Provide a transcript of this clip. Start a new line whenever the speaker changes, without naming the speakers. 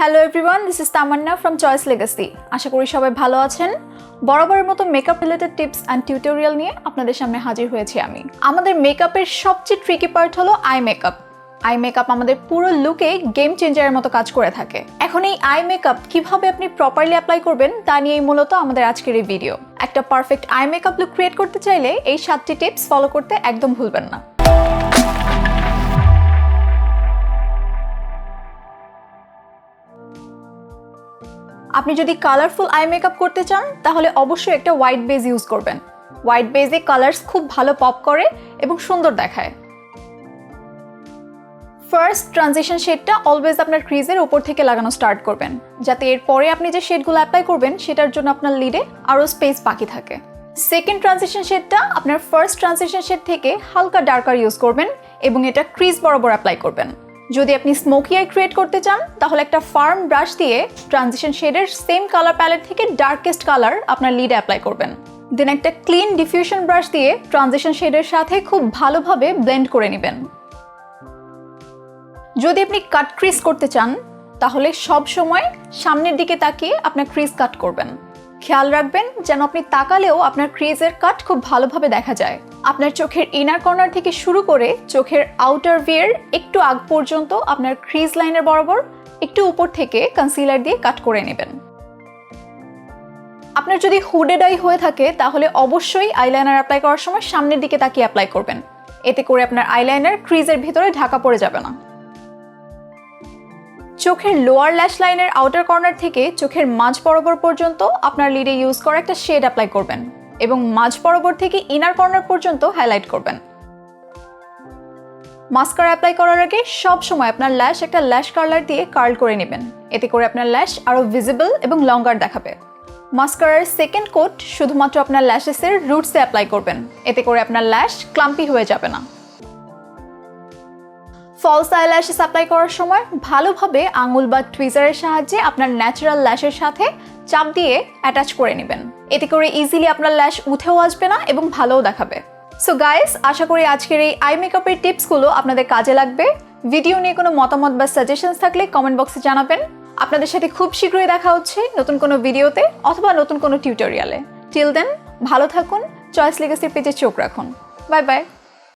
Hello everyone, this is Tamanna from choice legacy. আশা করি সবাই ভালো আছেন। বরাবরের মতো makeup related tips and tutorial নিয়ে আপনাদের সামনে হাজির হয়েছি আমি। আমাদের মেকআপের সবচেয়ে ট্রিকি পার্ট হলো আই মেকআপ। আই মেকআপ আমাদের পুরো লুকে গেম চেঞ্জারের মতো কাজ করে থাকে। এখন এই আই মেকআপ কিভাবে আপনি প্রপারলি অ্যাপ্লাই করবেন তা নিয়েই মূলত আমাদের আজকের এই ভিডিও। একটা perfect eye makeup look create করতে চাইলে এই 7টি টিপস ফলো করতে একদম ভুলবেন না। আপনি যদি কালারফুল আই মেকআপ করতে চান তাহলে অবশ্যই একটা হোয়াইট বেজ ইউজ করবেন। হোয়াইট বেজে কালার্স খুব ভালো পপ করে এবং সুন্দর দেখায়। ফার্স্ট ট্রানজিশন শেডটা অলওয়েজ আপনার ক্রিজের উপর থেকে লাগানো স্টার্ট করবেন, যাতে এরপরে আপনি যে শেডগুলো অ্যাপ্লাই করবেন সেটার জন্য আপনার লিডে আরও স্পেস বাকি থাকে। সেকেন্ড ট্রানজিশন শেডটা আপনার ফার্স্ট ট্রানজিশন শেড থেকে হালকা ডার্কার ইউজ করবেন এবং এটা ক্রিজ বরাবর অ্যাপ্লাই করবেন। যদি আপনি স্মোকি আই ক্রিয়েট করতে চান তাহলে একটা ফার্ম ব্রাশ দিয়ে ট্রানজিশন শেডের সেম কালার প্যালেট থেকে ডার্কেস্ট কালার আপনার লিডে অ্যাপ্লাই করবেন। দেন একটা ক্লিন ডিফিউশন ব্রাশ দিয়ে ট্রানজিশন শেডের সাথে খুব ভালোভাবে ব্লেন্ড করে নেবেন। যদি আপনি কাট ক্রিজ করতে চান তাহলে সব সময় সামনের দিকে তাকিয়ে আপনার ক্রিজ কাট করবেন। খেয়াল রাখবেন যেন আপনি তাকালেও আপনার ক্রিজের কাট খুব ভালোভাবে দেখা যায়। আপনার চোখের ইনার কর্নার থেকে শুরু করে চোখের আউটার ভিউয়ের একটু আগ পর্যন্ত আপনার ক্রিজ লাইনের বরাবর একটু উপর থেকে কনসিলার দিয়ে কাট করে নেবেন। আপনার যদি হুডেড আই হয়ে থাকে তাহলে অবশ্যই আইলাইনার অ্যাপ্লাই করার সময় সামনের দিকে তাকিয়ে অ্যাপ্লাই করবেন। এতে করে আপনার আইলাইনার ক্রিজের ভিতরে ঢাকা পড়ে যাবে না। চোখের লোয়ার ল্যাশ লাইনের আউটার কর্নার থেকে চোখের মাঝ বরাবর পর্যন্ত আপনার লিডে ইউজ করা একটা শেড অ্যাপ্লাই করবেন এবং মাঝ বরাবর থেকে ইনার কর্নার পর্যন্ত হাইলাইট করবেন। মাস্কারা অ্যাপ্লাই করার আগে সব সময় আপনার ল্যাশ একটা ল্যাশ কার্লার দিয়ে কার্ল করে নেবেন। এতে করে আপনার ল্যাশ আরও ভিজিবল এবং লঙ্গার দেখাবে। মাস্কারার সেকেন্ড কোট শুধুমাত্র আপনার ল্যাশেসের রুটসে অ্যাপ্লাই করবেন। এতে করে আপনার ল্যাশ ক্লাম্পি হয়ে যাবে না। ফলস আইল্যাশেস অ্যাপ্লাই করার সময় ভালোভাবে আঙুল বা টুইজারের সাহায্যে আপনার ন্যাচারাল ল্যাশের সাথে চাপ দিয়ে অ্যাটাচ করে নেবেন। এতে করে ইজিলি আপনার ল্যাশ উঠেও আসবে না এবং ভালোও দেখাবে। সো গাইস, আশা করি আজকের এই আই মেকআপের টিপসগুলো আপনাদের কাজে লাগবে। ভিডিও নিয়ে কোনো মতামত বা সাজেশনস থাকলে কমেন্ট বক্সে জানাবেন। আপনাদের সাথে খুব শীঘ্রই দেখা হচ্ছে নতুন কোনো ভিডিওতে অথবা নতুন কোনো টিউটোরিয়ালে। টিল দেন ভালো থাকুন, চয়েস লেগাসির পেজে চোখ রাখুন। Bye bye.